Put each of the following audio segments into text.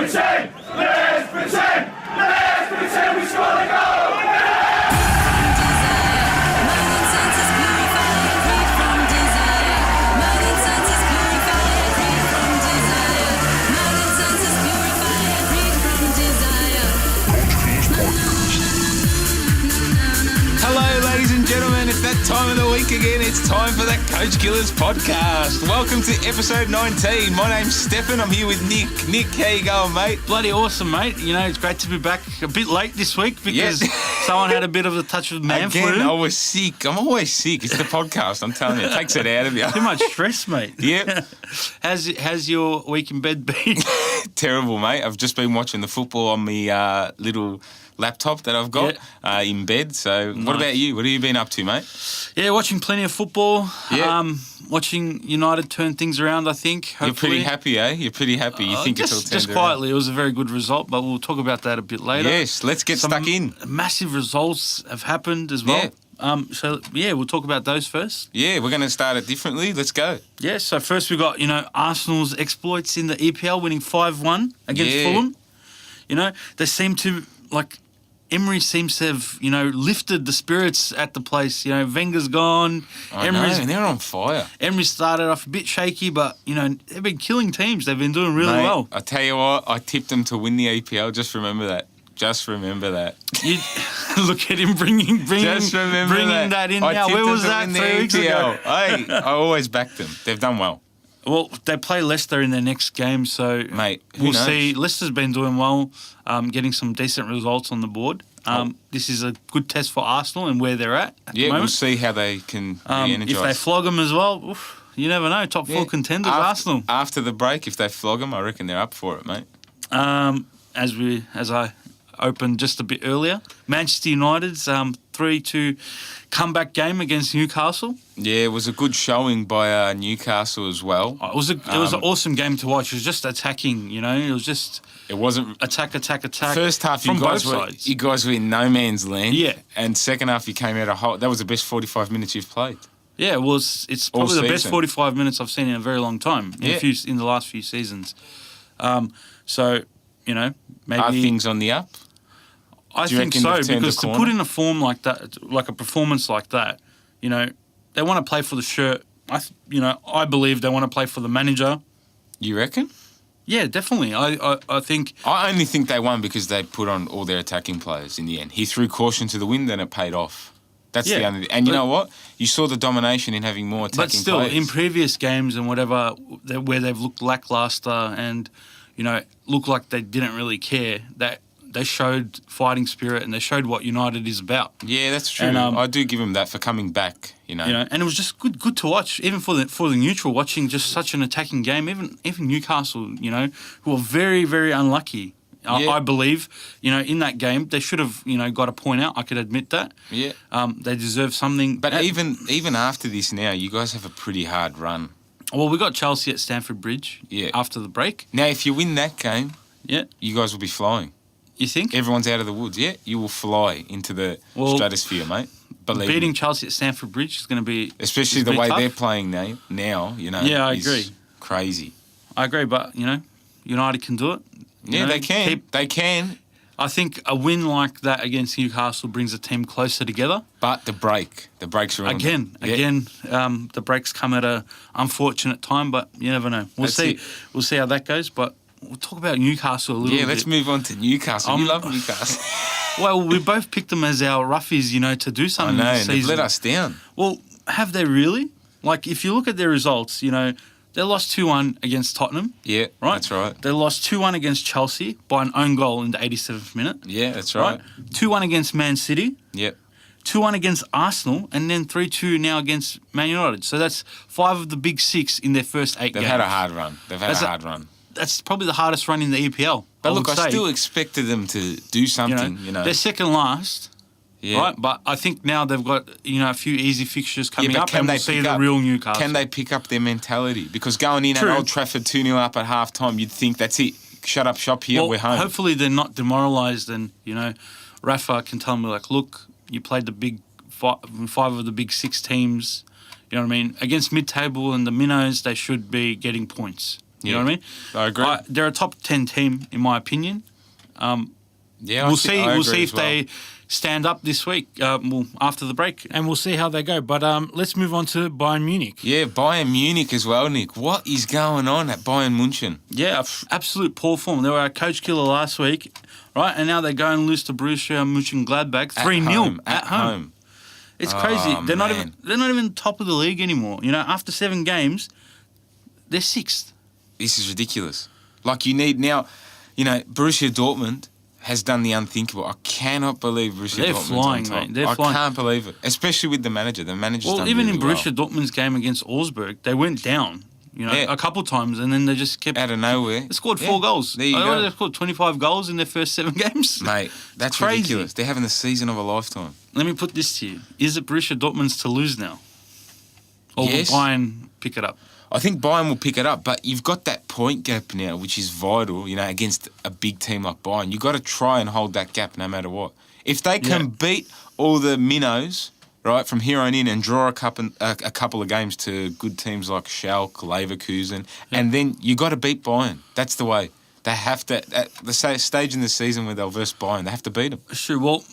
pretend we score the goal! Hello, ladies and gentlemen. It's that time of the week again. It's time for the Coach Killers podcast. Welcome to episode 19. My name's Stefan. I'm here with Nick. Nick, how you going, mate? Bloody awesome, mate. You know, it's great to be back a bit late this week because someone had a bit of a touch of man flu. I was sick. I'm always sick. It's the podcast, I'm telling you. It takes it out of you. Too much stress, mate. Yep. How's your week in bed been? Terrible, mate. I've just been watching the football on my little laptop that I've got in bed. So What about you? What have you been up to, mate? Yeah, watching plenty of football. Yeah. Watching United turn things around, I think. Hopefully. You're pretty happy, eh? You're pretty happy. You think it's all turned just around? quietly. It was a very good result, but we'll talk about that a bit later. Yes, let's get stuck in. Massive results have happened as well. Yeah. We'll talk about those first. Yeah, we're going to start it differently. Let's go. Yeah, so first we got, Arsenal's exploits in the EPL, winning 5-1 against Fulham. They seem to, Emery seems to have, lifted the spirits at the place. Wenger's gone. They're on fire. Emery started off a bit shaky, but, they've been killing teams. They've been doing really well. I tell you what, I tipped them to win the EPL. Just remember that. You look at him bringing that in now. Where was that 3 weeks ago? Hey, I always backed them. They've done well. Well, they play Leicester in their next game, so mate, we'll see. Leicester's been doing well, getting some decent results on the board. This is a good test for Arsenal and where they're at the moment. We'll see how they can re-energise. If they flog them as well, you never know. Top 4 contenders, Arsenal. After the break, if they flog them, I reckon they're up for it, mate. As I opened just a bit earlier, Manchester United's 3-2 comeback game against Newcastle. Yeah, it was a good showing by Newcastle as well. It was an awesome game to watch. It was just attacking, It wasn't attack. First half, from both sides. You guys were in no man's land. Yeah. And second half, you came out that was the best 45 minutes you've played. Yeah, it was. It's probably the best 45 minutes I've seen in a very long time. In the last few seasons. Maybe are things on the up? I think so, because to put in a form like that, like a performance like that, they want to play for the shirt. I believe they want to play for the manager. You reckon? Yeah, definitely. I think... I only think they won because they put on all their attacking players in the end. He threw caution to the wind and it paid off. That's the only... And you know what? You saw the domination in having more attacking players. But still, in previous games and whatever, where they've looked lackluster and, looked like they didn't really care, that they showed fighting spirit and they showed what United is about. Yeah, that's true. And, I do give them that for coming back, and it was just good to watch, even for the neutral, watching just such an attacking game. Even Newcastle, who are very, very unlucky. I believe, in that game, they should have, got a point out. I could admit that. Yeah. They deserve something. But even after this now, you guys have a pretty hard run. Well, we got Chelsea at Stamford Bridge after the break. Now, if you win that game, you guys will be flying. You think? Everyone's out of the woods. Yeah, you will fly into the stratosphere, mate. Beating Chelsea at Stamford Bridge is going to be... Especially the way they're playing now, Yeah, I agree. Crazy. I agree, but, United can do it. They can. They can. I think a win like that against Newcastle brings the team closer together. But the breaks are on. Again, the breaks come at an unfortunate time, but you never know. We'll see how that goes, but we'll talk about Newcastle a little bit. Yeah, let's move on to Newcastle. You love Newcastle. Well, we both picked them as our roughies, to do something this season. They've let us down. Well, have they really? If you look at their results, they lost 2-1 against Tottenham. Yeah, right? That's right. They lost 2-1 against Chelsea by an own goal in the 87th minute. Yeah, that's right. 2-1 against Man City. Yep. 2-1 against Arsenal, and then 3-2 now against Man United. So that's 5 of the big 6 in their first 8 games. They've had a hard run. That's probably the hardest run in the EPL. But look, I still expected them to do something, They're second last. Yeah. Right, but I think now they've got a few easy fixtures coming up, and we'll see the real Newcastle. Can they pick up their mentality? Because going in at Old Trafford 2-0 up at half time, you'd think that's it. Shut up shop here, we're home. Hopefully they're not demoralised, and Rafa can tell me look, you played the big 5 of the big 6 teams. You know what I mean? Against mid-table and the minnows, they should be getting points. You know what I mean? I agree. They're a top 10 team, in my opinion. Yeah, We'll see. I We'll agree see as if they stand up this week. After the break, and we'll see how they go. But let's move on to Bayern Munich. Yeah, Bayern Munich as well, Nick. What is going on at Bayern München? Yeah, absolute poor form. They were a coach killer last week, right? And now they go and lose to Borussia Mönchengladbach 3-0 at home. It's crazy. They're not even top of the league anymore. You know, after 7 games, they're 6th. This is ridiculous. Like, you need now, you know, Borussia Dortmund has done the unthinkable. I cannot believe Borussia Dortmund's flying, on top. mate. They're I flying. can't believe it, especially with the manager. The manager's done Even really in Borussia Dortmund's game against Augsburg, they went down, you know, a couple times, and then they just kept out of nowhere. They scored 4 goals. There you go. They scored 25 goals in their first 7 games. Mate, that's crazy. ridiculous. They're having the season of a lifetime. Let me put this to you: is it Borussia Dortmund's to lose now, or Yes. will Bayern pick it up? I think Bayern will pick it up, but you've got that point gap now, which is vital, you know, against a big team like Bayern. You've got to try and hold that gap no matter what. If they can beat all the minnows, right, from here on in and draw a couple of games to good teams like Schalke, Leverkusen, and then you got to beat Bayern. That's the way. They have to, at the stage in the season where they'll verse Bayern, they have to beat them. Sure. Well,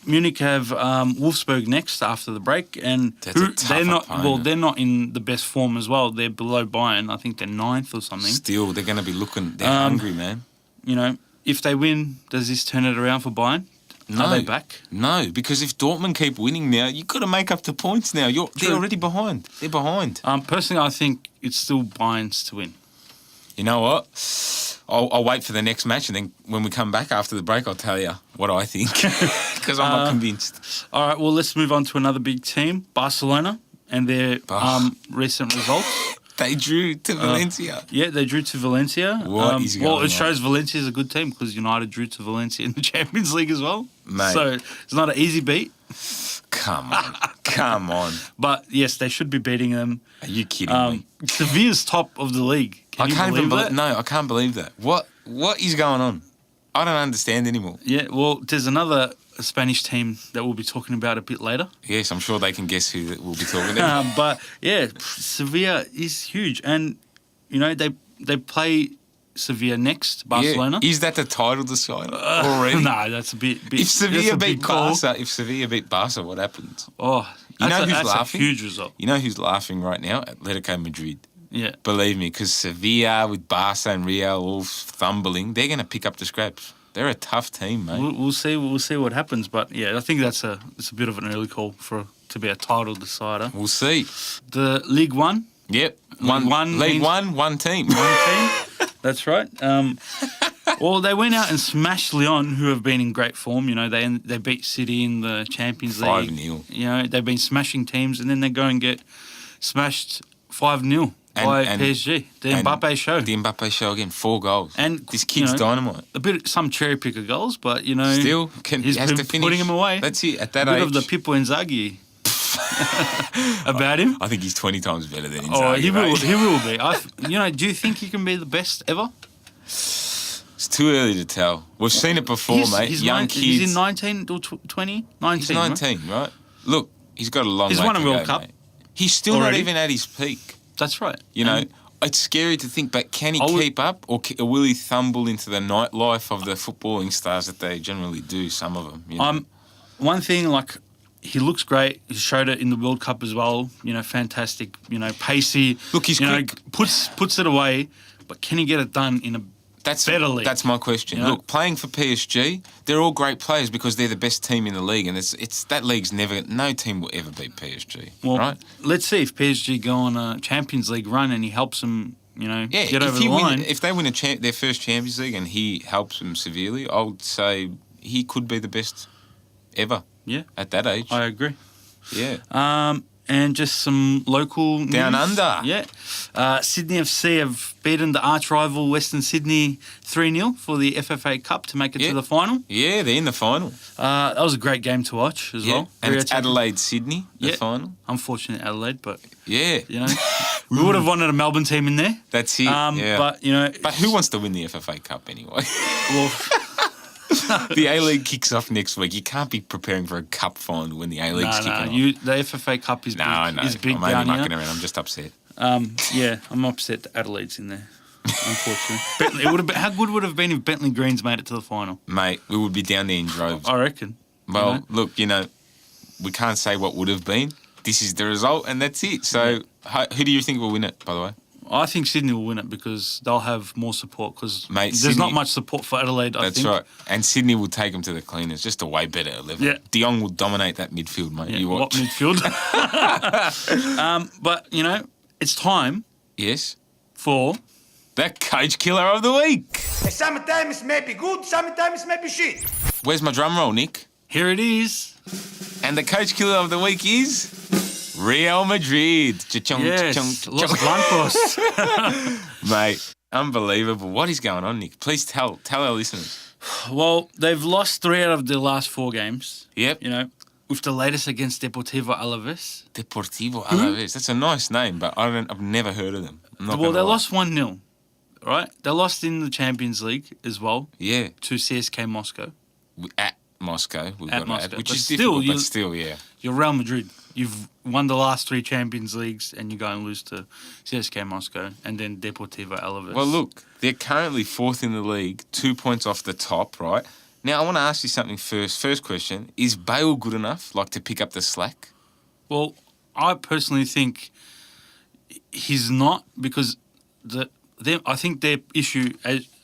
Munich have Wolfsburg next after the break, and they're not in the best form as well. They're below Bayern. I think they're 9th or something. Still, they're going to be looking. They're hungry, man. You know, if they win, does this turn it around for Bayern? No. Are they back? No, because if Dortmund keep winning now, you've got to make up the points now. They're already behind. They're behind. Personally, I think it's still Bayern's to win. You know what? I'll wait for the next match, and then when we come back after the break, I'll tell you what I think, because I'm not convinced. All right, well, let's move on to another big team, Barcelona, and their recent results. They drew to Valencia. Yeah, they drew to Valencia. What is going on? Well, it shows Valencia's a good team because United drew to Valencia in the Champions League as well. Mate. So it's not an easy beat. Come on. Come on. But, yes, they should be beating them. Are you kidding me? Sevilla's top of the league. Can you believe that? No, I can't believe that. What is going on? I don't understand anymore. Yeah, well, there's another Spanish team that we'll be talking about a bit later. Yes, I'm sure they can guess who we'll be talking about. But, yeah, Sevilla is huge. And, you know, they play Sevilla next, Barcelona. Yeah. Is that the title decider already? No, that's a bit if Sevilla beat Barca, what happens? Oh, that's a huge result. You know who's laughing right now? Atletico Madrid. Yeah. Believe me, because Sevilla with Barca and Real all fumbling, they're going to pick up the scraps. They're a tough team, mate. We'll see what happens, but yeah, I think it's a bit of an early call to be a title decider. We'll see. The League One. Yep. League One, one team. One team. That's right. Well, they went out and smashed Lyon, who have been in great form. You know, they beat City in the Champions League. 5-0. You know, they've been smashing teams, and then they go and get smashed 5-0 by PSG. The Mbappe show. The Mbappe show again, 4 goals. And this kid's dynamite. Some cherry picker goals, but you know, still he's has been to finish. putting him away. That's it. At that a bit age, of the Pippo Inzaghi about him. I think he's 20 times better than Inzaghi. Oh, he will be. Do you think he can be the best ever? It's too early to tell. We've seen it before, mate. Young kids. He's in 19 or 20? 19, he's 19, right? Look, he's got a long way to go. He's won a World Cup. Mate. He's still not even at his peak. That's right. You know, it's scary to think, but can he keep up, or will he tumble into the nightlife of the footballing stars that they generally do, some of them? You know? One thing, like, he looks great. He showed it in the World Cup as well. You know, fantastic. You know, pacey. Look, he's quick. Puts it away, but can he get it done in a better league? That's my question. You know? Look, playing for PSG, they're all great players because they're the best team in the league, and it's that league's no team will ever beat PSG. Well, right? Let's see if PSG go on a Champions League run and he helps them, get over the line. If they win their first Champions League and he helps them severely, I would say he could be the best ever. Yeah, at that age, I agree. Yeah. And just some local news. Down under. Yeah. Sydney FC have beaten the arch-rival Western Sydney 3-0 for the FFA Cup to make it to the final. Yeah, they're in the final. That was a great game to watch as well. And it's Adelaide-Sydney, the final. Unfortunate Adelaide, but... Yeah. We would have wanted a Melbourne team in there. That's it, But, But who wants to win the FFA Cup anyway? Well... The A-League kicks off next week. You can't be preparing for a cup final when the A-League's kicking off. The FFA Cup is big. No, is big I'm only down mucking here. around. I'm just upset. I'm upset that Adelaide's in there. unfortunately. Bentley, it would have been, how good would it have been if Bentley Greens made it to the final? Mate, we would be down there in droves. I reckon. Well, look, we can't say what would have been. This is the result, and that's it. So, who do you think will win it, by the way? I think Sydney will win it because they'll have more support because there's Sydney, not much support for Adelaide, I think. That's right. And Sydney will take them to the cleaners. Just a way better 11. Yeah. De Jong will dominate that midfield, mate. Yeah, You what watch. midfield? But, it's time Yes. for... The coach killer of the week. Sometimes it may be good, sometimes it may be shit. Where's my drum roll, Nick? Here it is. And the coach killer of the week is Real Madrid. Cha-chong, Yes, cha-chong, Los cha-chong. Blancos. Mate, unbelievable. What is going on, Nick? Please tell our listeners. Well, they've lost 3 out of their last 4 games. Yep. With the latest against Deportivo Alaves. Deportivo Alaves. That's a nice name, but I've never heard of them. Well, they lost 1-0, right? They lost in the Champions League as well. Yeah. To CSK Moscow. At Moscow, we've got to add, which But is still, difficult, but still, yeah. You're Real Madrid. You've won the last 3 Champions Leagues and you go and lose to CSK Moscow and then Deportivo Alaves. Well, look, they're currently 4th in the league, 2 points off the top, right? Now, I want to ask you something first. First question, is Bale good enough, to pick up the slack? Well, I personally think he's not because I think their issue,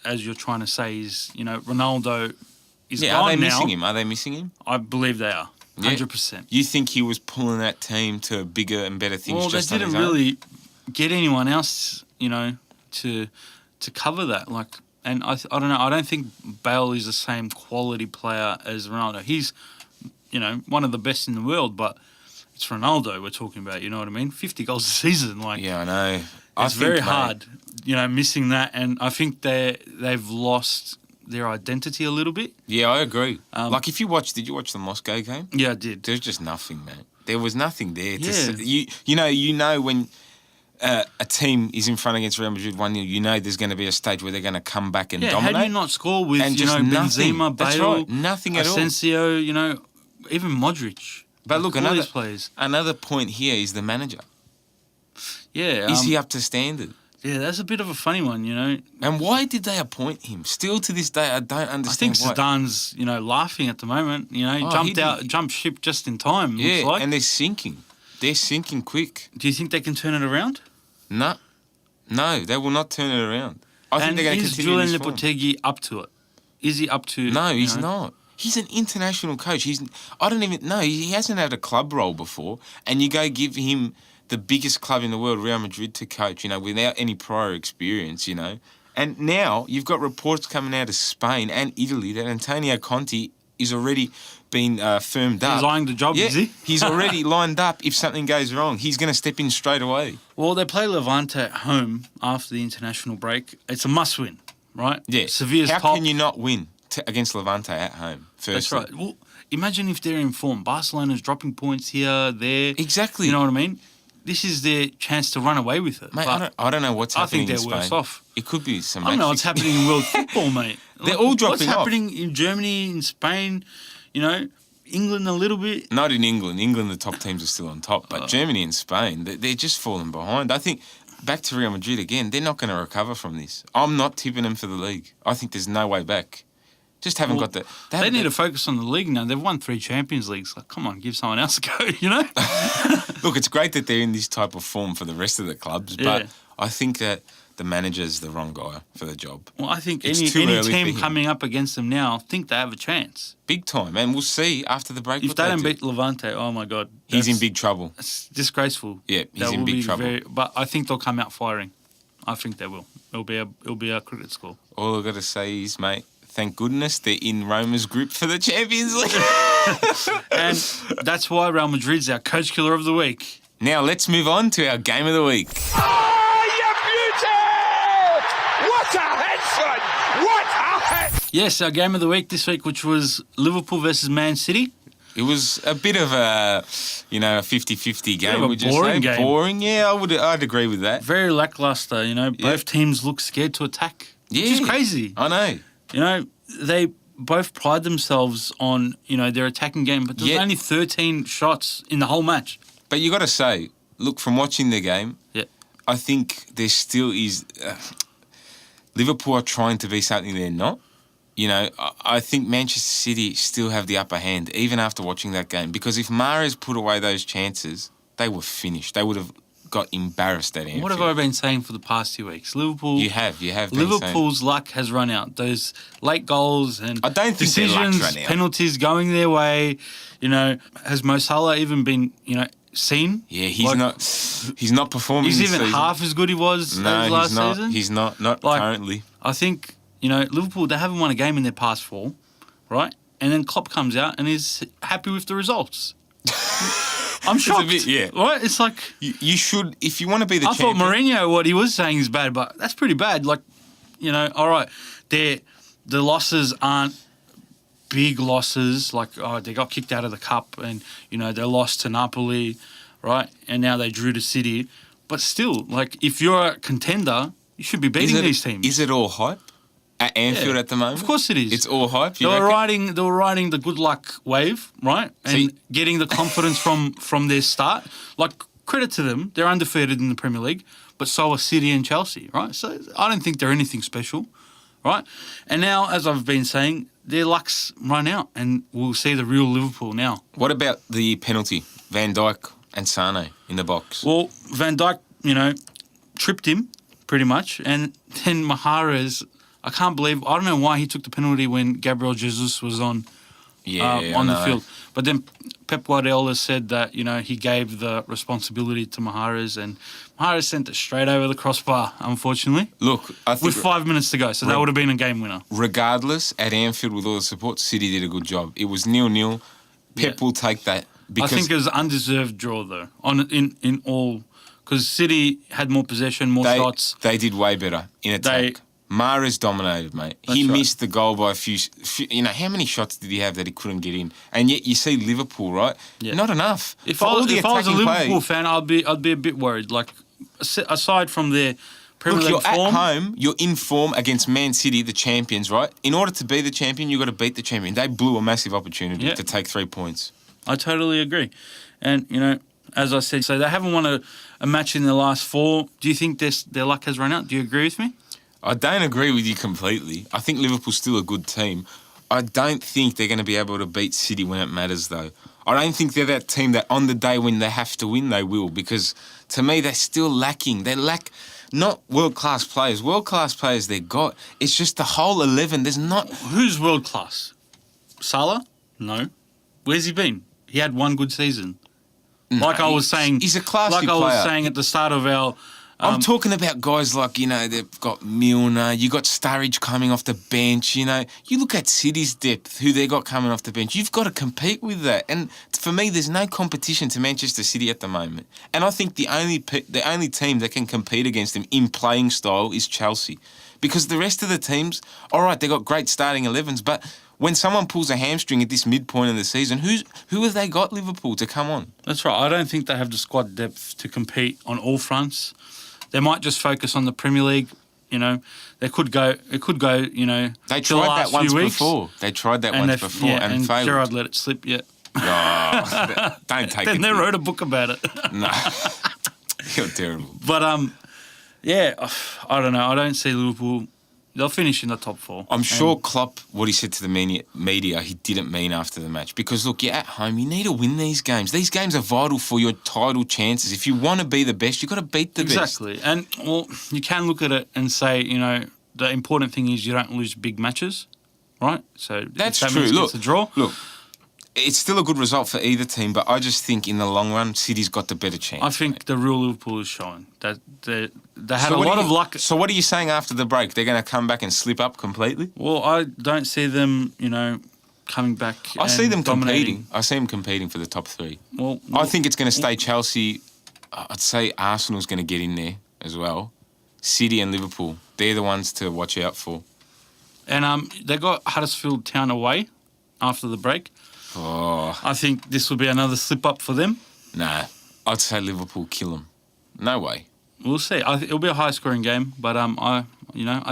as you're trying to say, is, Ronaldo is gone now. Are they missing him? Are they missing him? I believe they are, 100%. Yeah. You think he was pulling that team to bigger and better things? Well, just they didn't really get anyone else, to cover that. And I don't know. I don't think Bale is the same quality player as Ronaldo. He's, one of the best in the world, but it's Ronaldo we're talking about. You know what I mean? 50 goals a season. Yeah, I know. It's very hard, missing that. And I think they've lost their identity a little bit. Yeah, I agree. Did you watch the Moscow game? Yeah, I did. There's just nothing, man. There was nothing there. Yeah. When a team is in front against Real Madrid 1-0, there's going to be a stage where they're going to come back and dominate. How do you not score with, and just nothing. Benzema, That's Bale, right. Nothing at all. Asensio, even Modric. But look, all these players. another point here is the manager. Yeah. Is he up to standard? Yeah, that's a bit of a funny one, And why did they appoint him? Still to this day, I don't understand. I think Zidane's, laughing at the moment. Jumped ship just in time. Yeah, looks like. and they're sinking. They're sinking quick. Do you think they can turn it around? No, they will not turn it around. I think they're going to continue Julian this form. Lopetegui up to it? Is he up to? No, he's not. He's an international coach. I don't even know. He hasn't had a club role before, and you go give him the biggest club in the world, Real Madrid, to coach, without any prior experience, And now you've got reports coming out of Spain and Italy that Antonio Conte is already been firmed up. He's eyeing the job, is he? He's already lined up if something goes wrong. He's going to step in straight away. Well, they play Levante at home after the international break. It's a must-win, right? Yeah. Sevilla's top. How can you not win against Levante at home? Firstly? That's right. Well, imagine if they're in form. Barcelona's dropping points here, there. Exactly. You know what I mean? This is their chance to run away with it. Mate, I don't know what's happening in Spain. I think they're worse off. It could be some I don't know what's happening in world football, mate. They're all dropping off. What's happening in Germany, in Spain, England a little bit? Not in England. England, the top teams are still on top. But Germany and Spain, they're just falling behind. I think, back to Real Madrid again, they're not going to recover from this. I'm not tipping them for the league. I think there's no way back. Just haven't got the... They need to focus on the league now. They've won 3 Champions Leagues. Come on, give someone else a go, Look, it's great that they're in this type of form for the rest of the clubs, but I think that the manager's the wrong guy for the job. Well, I think any team coming up against them now think they have a chance. Big time. And we'll see after the break if they don't beat Levante, oh my God. He's in big trouble. It's disgraceful. Yeah, he's in big trouble. But I think they'll come out firing. I think they will. It'll be a cricket score. All I've got to say is, mate, thank goodness they're in Roma's group for the Champions League. And that's why Real Madrid's our coach killer of the week. Now let's move on to our game of the week. Oh, you beauty! What a head, son! What a head! Yes, our game of the week this week, which was Liverpool versus Man City. It was a bit of a 50-50 game, would you boring say? Game. Boring, yeah, I'd agree with that. Very lackluster, Both teams look scared to attack, which is crazy. I know. They both pride themselves on, their attacking game, but there's only 13 shots in the whole match. But you got to say, look, from watching the game, Yeah. I think there still is... Liverpool are trying to be something they're not. You know, I think Manchester City still have the upper hand, even after watching that game. Because if Mahrez put away those chances, they were finished. They would have got embarrassed at Anfield. What have I been saying for the past 2 weeks? Liverpool. You have been Liverpool's saying. luck has run out. Those late goals and I don't think their decisions, luck's run out. penalties going their way. You know, has Mo Salah even been seen? Yeah, he's not performing. He's this even season. half as good he was as last he's not. season. He's not currently. I think Liverpool, they haven't won a game in their past 4, right? And then Klopp comes out and is happy with the results. I'm shocked. Right? It's like You should, if you want to be the I champion. thought Mourinho, what he was saying is bad, but that's pretty bad. Like, all right, the losses aren't big losses. Like, they got kicked out of the cup, and they lost to Napoli, right? And now they drew to City. But still, like, if you're a contender, you should be beating these teams. Is it all hype at Anfield at the moment? Of course it is. It's all hype. They were riding the good luck wave, right? And getting the confidence from their start. Like, credit to them, they're undefeated in the Premier League, but so are City and Chelsea, right? So I don't think they're anything special, right? And now, as I've been saying, their luck's run out, and we'll see the real Liverpool now. What about the penalty? Van Dijk and Sane in the box. Well, Van Dijk, tripped him pretty much, and then Mahrez, I don't know why he took the penalty when Gabriel Jesus was on the field. But then Pep Guardiola said that, he gave the responsibility to Mahrez, and Mahrez sent it straight over the crossbar, unfortunately. Look, I think with 5 minutes to go, so that would have been a game winner. Regardless, at Anfield with all the support, City did a good job. It was 0-0. Pep will take that. Because I think it was an undeserved draw, though, in all, because City had more possession, more shots. They did way better in attack. Mahrez dominated, mate. He missed the goal by a few. How many shots did he have that he couldn't get in? And yet you see Liverpool, right? Yeah. Not enough. If I was a Liverpool fan, I'd be a bit worried. Like, aside from their Premier League you're form, at home. You're in form against Man City, the champions, right? In order to be the champion, you got to beat the champion. They blew a massive opportunity to take 3 points. I totally agree. And, as I said, so they haven't won a match in the last 4. Do you think their luck has run out? Do you agree with me? I don't agree with you completely. I think Liverpool's still a good team. I don't think they're going to be able to beat City when it matters, though. I don't think they're that team that on the day when they have to win, they will. Because, to me, they're still lacking. They lack not world-class players. World-class players they got. It's just the whole 11. There's not... Who's world-class? Salah? No. Where's he been? He had one good season. Like I was saying... He's a classy player. Like I was saying at the start of our... I'm talking about guys like, they've got Milner, you got Sturridge coming off the bench, You look at City's depth, who they got coming off the bench. You've got to compete with that. And for me, there's no competition to Manchester City at the moment. And I think the only team that can compete against them in playing style is Chelsea. Because the rest of the teams, all right, they got great starting 11s, but when someone pulls a hamstring at this midpoint of the season, who have they got, Liverpool, to come on? That's right. I don't think they have the squad depth to compete on all fronts. They might just focus on the Premier League. It could go. They tried that once before. They tried that once before and failed. Gerrard let it slip. Yeah. Oh, don't take it. Then they wrote a book about it. No, you're terrible. But I don't know. I don't see Liverpool. They'll finish in the top 4. I'm sure Klopp, what he said to the media, he didn't mean after the match. Because, look, you're at home. You need to win these games. These games are vital for your title chances. If you want to be the best, you've got to beat the best. Exactly. And, you can look at it and say, the important thing is you don't lose big matches, right? So that's that true. Look, a draw. Look, it's still a good result for either team, but I just think in the long run, City's got the better chance. I think the real Liverpool is showing that they had a lot of luck. So what are you saying after the break? They're going to come back and slip up completely? Well, I don't see them, coming back. I see them dominating. competing. I see them competing for the top 3. Well, I think it's going to stay Chelsea. I'd say Arsenal's going to get in there as well. City and Liverpool, they're the ones to watch out for. And they got Huddersfield Town away after the break. Oh, I think this will be another slip up for them. Nah, I'd say Liverpool kill them. No way. We'll see. It'll be a high scoring game, but I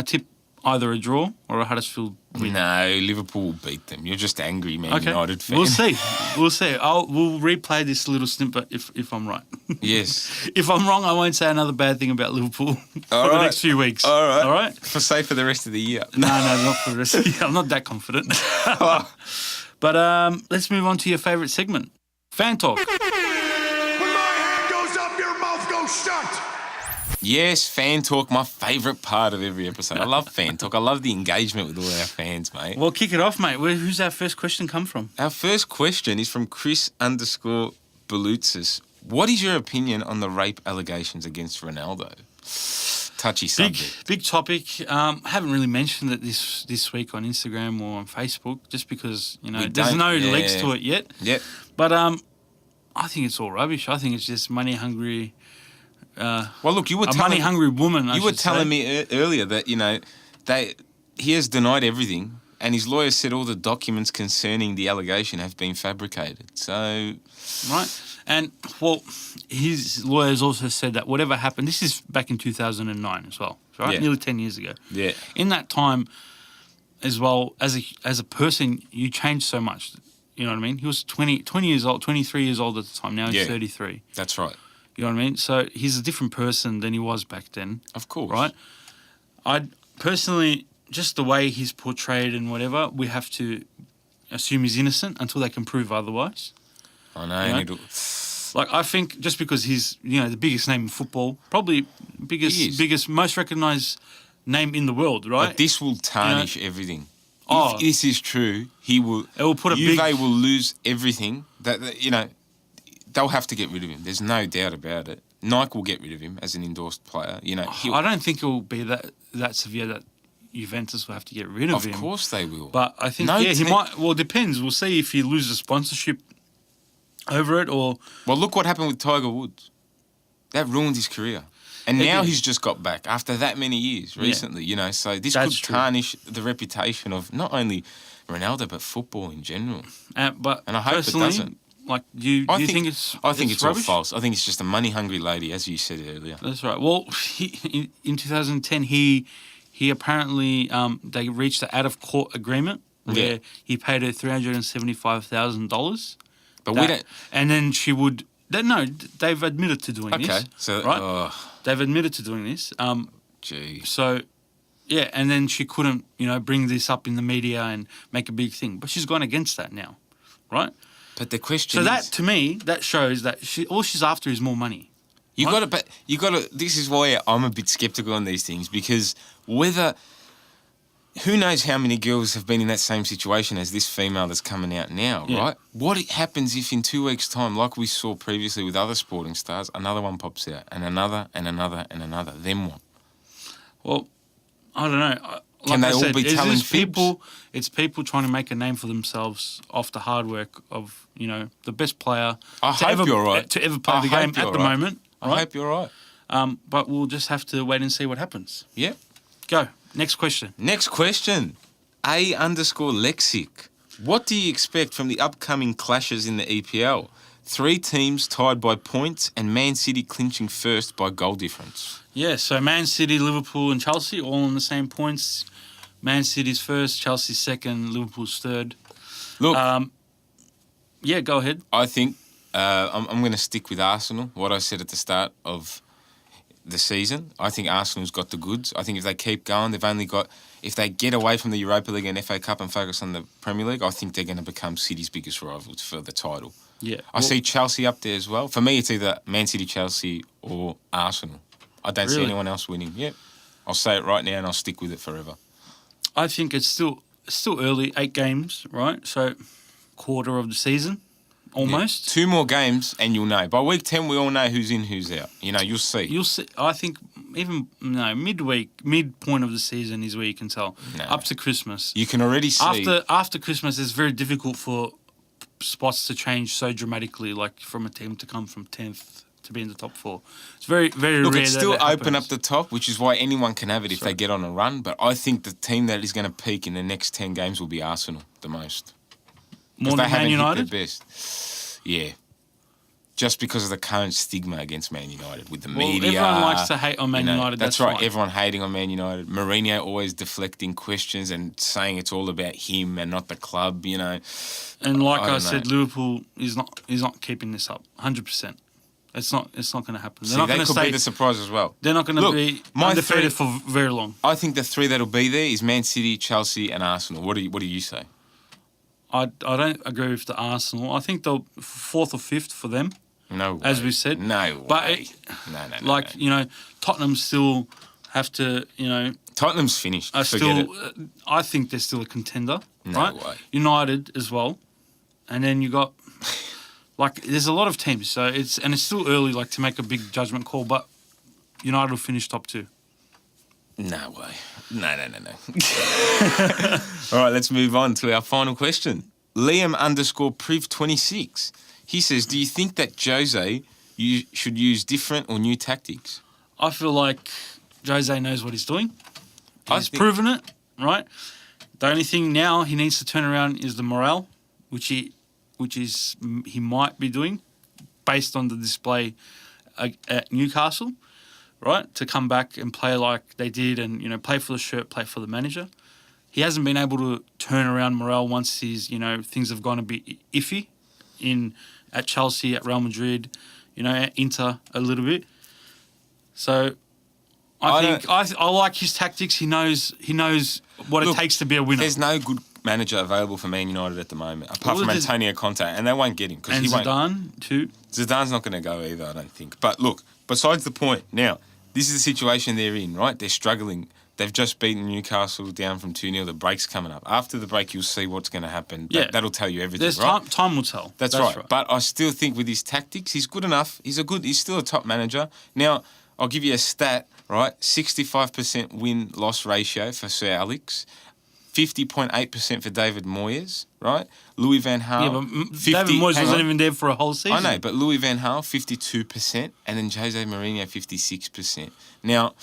tip either a draw or a Huddersfield win. No, Liverpool will beat them. You're just angry, Man United fan. We'll see. We'll see. We'll replay this little snippet if I'm right. Yes. If I'm wrong, I won't say another bad thing about Liverpool for the next few weeks. All right. All right? For the rest of the year. No, not for the rest of the year. I'm not that confident. But let's move on to your favourite segment, Fan Talk. When my hand goes up, your mouth goes shut. Yes, Fan Talk, my favourite part of every episode. I love Fan Talk. I love the engagement with all our fans, mate. Well, kick it off, mate. Who's our first question come from? Our first question is from Chris_Balutsis. What is your opinion on the rape allegations against Ronaldo? Touchy subject. Big topic. Haven't really mentioned it this week on Instagram or on Facebook, just because there's no legs to it yet. Yep. But I think it's all rubbish. I think it's just money hungry. Well, look, you were money hungry woman. You were telling me earlier that he has denied everything, and his lawyer said all the documents concerning the allegation have been fabricated. So, right. And, well, his lawyers also said that whatever happened, this is back in 2009 as well, right? Yeah. Nearly 10 years ago. Yeah. In that time, as well, as a person, you changed so much. You know what I mean? He was 20 years old, 23 years old at the time. Now he's 33. That's right. You know what I mean? So he's a different person than he was back then. Of course. Right? I personally, just the way he's portrayed and whatever, we have to assume he's innocent until they can prove otherwise. I know. Like, I think just because he's, the biggest name in football, probably biggest, most recognised name in the world, right? But this will tarnish everything. Oh. If this is true, it will put Juve will lose everything. They'll have to get rid of him. There's no doubt about it. Nike will get rid of him as an endorsed player. I don't think it will be that severe that Juventus will have to get rid of him. Of course they will. But I think, he might. Well, it depends. We'll see if he loses sponsorship over it or... Well, look what happened with Tiger Woods. That ruined his career. And now he's just got back after that many years recently, So this could tarnish the reputation of not only Ronaldo, but football in general. And I hope it doesn't. Like, do you think it's I think it's all rubbish? false. I think it's just a money-hungry lady, as you said earlier. That's right. Well, in 2010, he apparently they reached an out-of-court agreement where he paid her $375,000. But we don't. And then she would. No, they've admitted to doing this. Okay, so right, they've admitted to doing this. Gee. So, yeah, and then she couldn't, bring this up in the media and make a big thing. But she's gone against that now, right? But the question is... So that, to me, that shows that all she's after is more money. You got to... This is why I'm a bit sceptical on these things, because who knows how many girls have been in that same situation as this female that's coming out now, right? What happens if in 2 weeks' time, like we saw previously with other sporting stars, another one pops out, and another, and another, and another? Then what? Well, I don't know. Can they all be telling fibs? It's people trying to make a name for themselves off the hard work of, the best player to ever play the game at the moment. Right? I hope you're right. But we'll just have to wait and see what happens. Yeah. Go. Next question. A_Lexic. What do you expect from the upcoming clashes in the EPL? 3 teams tied by points and Man City clinching first by goal difference. Yeah, so Man City, Liverpool and Chelsea all on the same points. Man City's first, Chelsea's second, Liverpool's third. Look. Yeah, go ahead. I think I'm going to stick with Arsenal, what I said at the start of the season. I think Arsenal's got the goods. I think if they keep going, if they get away from the Europa League and FA Cup and focus on the Premier League, I think they're going to become City's biggest rivals for the title. Yeah. I see Chelsea up there as well. For me, it's either Man City, Chelsea or Arsenal. I don't see anyone else winning. Yep. I'll say it right now and I'll stick with it forever. I think it's still early, 8 games, right? So quarter of the season. Almost. Yeah. 2 more games and you'll know. By week 10, we all know who's in, who's out. You'll see. You'll see. I think midpoint of the season is where you can tell. No. Up to Christmas. You can already see. After Christmas, it's very difficult for spots to change so dramatically, like from a team to come from 10th to be in the top 4. It's very, very rare. It's still open up the top, which is why anyone can have it if they get on a run. But I think the team that is going to peak in the next 10 games will be Arsenal the most. More than Man United? Hit their best. Yeah. just because of the current stigma against Man United with the Well, media. everyone likes to hate on Man United. That's right. Fine. Everyone hating on Man United. Mourinho always deflecting questions and saying it's all about him and not the club. And like I don't said, know. Liverpool is not keeping this up. 100%. It's not going to happen. See, they could be the surprise as well. They're not going to be undefeated for very long. I think the three that'll be there is Man City, Chelsea, and Arsenal. What do you say? I don't agree with the Arsenal. I think they'll fourth or fifth for them. No way. As we said. No but way. No. Tottenham still have to, Tottenham's finished. Forget it. I think they're still a contender. No right? way. United as well. And then you got, there's a lot of teams. So it's still early, to make a big judgment call. But United will finish top 2. No way. No. All right, let's move on to our final question. Liam_Priv26. He says, do you think that Jose should use different or new tactics? I feel like Jose knows what he's doing. He's proven it, right? The only thing now he needs to turn around is the morale, which he might be doing based on the display at Newcastle, right? To come back and play like they did and, play for the shirt, play for the manager. He hasn't been able to turn around morale once things have gone a bit iffy at Chelsea, at Real Madrid, at Inter a little bit. So I like his tactics. He knows what it takes to be a winner. There's no good manager available for Man United at the moment, apart from Antonio Conte, and they won't get him because he won't. Zidane too. Zidane's not going to go either, I don't think. But look, besides the point, now this is the situation they're in, right? They're struggling. They've just beaten Newcastle down from 2-0. The break's coming up. After the break, you'll see what's going to happen. That'll tell you everything, right? Time will tell. That's right. But I still think with his tactics, he's good enough. He's still a top manager. Now, I'll give you a stat, right? 65% win-loss ratio for Sir Alex. 50.8% for David Moyes, right? Louis van Gaal. Yeah, but David Moyes wasn't even there for a whole season. I know, but Louis van Gaal, 52%, and then Jose Mourinho, 56%. Now,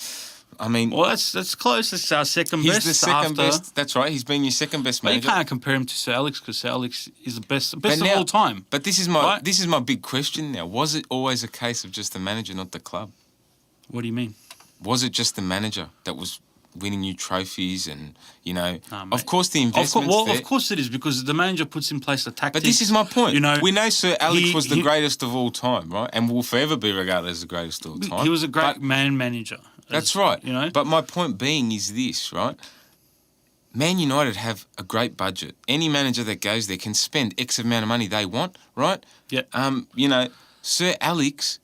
well, that's close. That's our second best. He's the second best. That's right. He's been your second best manager. But you can't compare him to Sir Alex because Sir Alex is the best of all time. But this is my big question now. Was it always a case of just the manager, not the club? What do you mean? Was it just the manager that was winning you trophies and, of course the investment's there. Of course it is because the manager puts in place the tactics. But this is my point. We know Sir Alex was the greatest of all time, right? And will forever be regarded as the greatest of all time. He was a great manager. That's right. But my point being is this, right? Man United have a great budget. Any manager that goes there can spend X amount of money they want, right? Yeah. Sir Alex,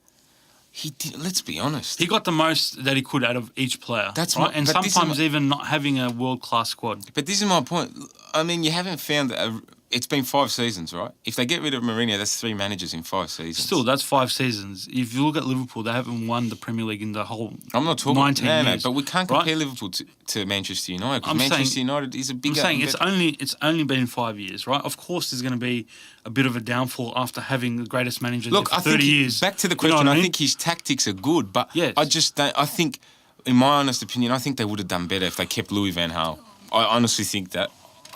let's be honest. He got the most that he could out of each player. That's right. And sometimes even not having a world-class squad. But this is my point. You haven't found it's been 5 seasons, right? If they get rid of Mourinho, that's 3 managers in 5 seasons. Still, that's 5 seasons. If you look at Liverpool, they haven't won the Premier League in the whole 19 years. I'm not talking no, but we can't compare Liverpool to Manchester United because Manchester United is a bigger. I'm saying it's only been 5 years, right? Of course, there's going to be a bit of a downfall after having the greatest manager for 30 years. Back to the question, I think his tactics are good, but I just don't. I think, in my honest opinion, I think they would have done better if they kept Louis van Gaal. I honestly think that.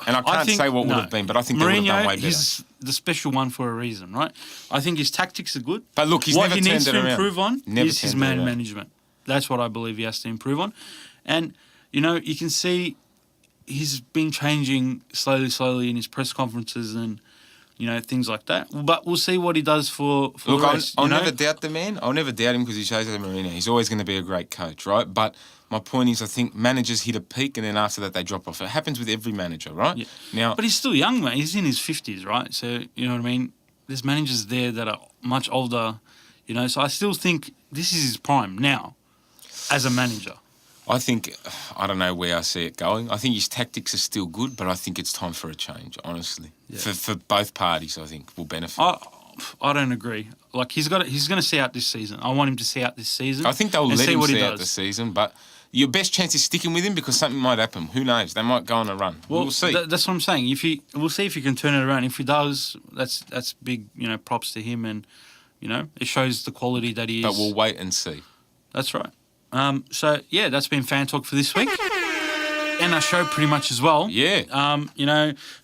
And I can't say what would have been, but I think they would have done way better. He's the special one for a reason, right? I think his tactics are good. But look, what he needs to improve on is his man management. That's what I believe he has to improve on. And, you can see he's been changing slowly in his press conferences and, things like that. But we'll see what he does for the rest. I'll never doubt the man. I'll never doubt him because he's Jose Mourinho. He's always going to be a great coach, right? But my point is, I think managers hit a peak and then after that they drop off. It happens with every manager, right? Yeah. But he's still young, man. He's in his 50s, right? So, you know what I mean? There's managers there that are much older, So I still think this is his prime now as a manager. I don't know where I see it going. I think his tactics are still good, but I think it's time for a change, honestly. Yeah. For both parties, I think, will benefit. I don't agree. He's going to see out this season. I want him to see out this season. I think they'll let him see out the season, but your best chance is sticking with him because something might happen. Who knows? They might go on a run. We'll see. That's what I'm saying. We'll see if he can turn it around. If he does, that's big, props to him, and it shows the quality that he is. But we'll wait and see. That's right. That's been Fan Talk for this week. And our show pretty much as well. Yeah.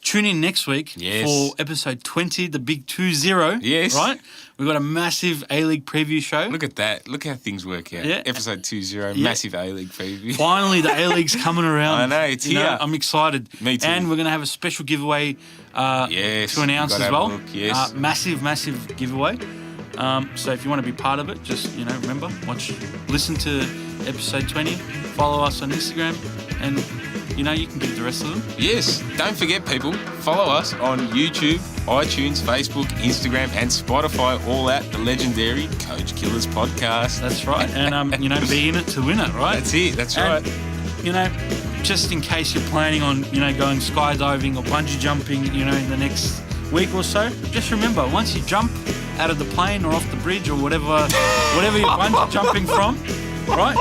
Tune in next week for episode 20, the big 20. Yes. Right? We've got a massive A-League preview show. Look at that. Look how things work out. Yeah. Episode 20, Yeah. massive A-League preview. Finally, the A-League's coming around. I know, it's here. I'm excited. Me too. And we're going to have a special giveaway Yes, to announce gotta as have well. a look, yes. Massive giveaway. So if you want to be part of it, just, remember, listen to episode 20, follow us on Instagram, and, you can give the rest of them. Yes, don't forget, people, follow us on YouTube, iTunes, Facebook, Instagram, and Spotify, all at the legendary Coach Killers podcast. That's right. And, be in it to win it, right? That's it, that's And, right. Just in case you're planning on, going skydiving or bungee jumping, in the next week or so, just remember, once you jump out of the plane or off the bridge or whatever you're bungee jumping from, right?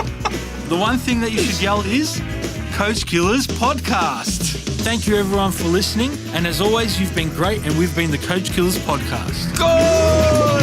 The one thing that you should yell is Coach Killers Podcast. Thank you, everyone, for listening. And as always, you've been great, and we've been the Coach Killers Podcast. Goal!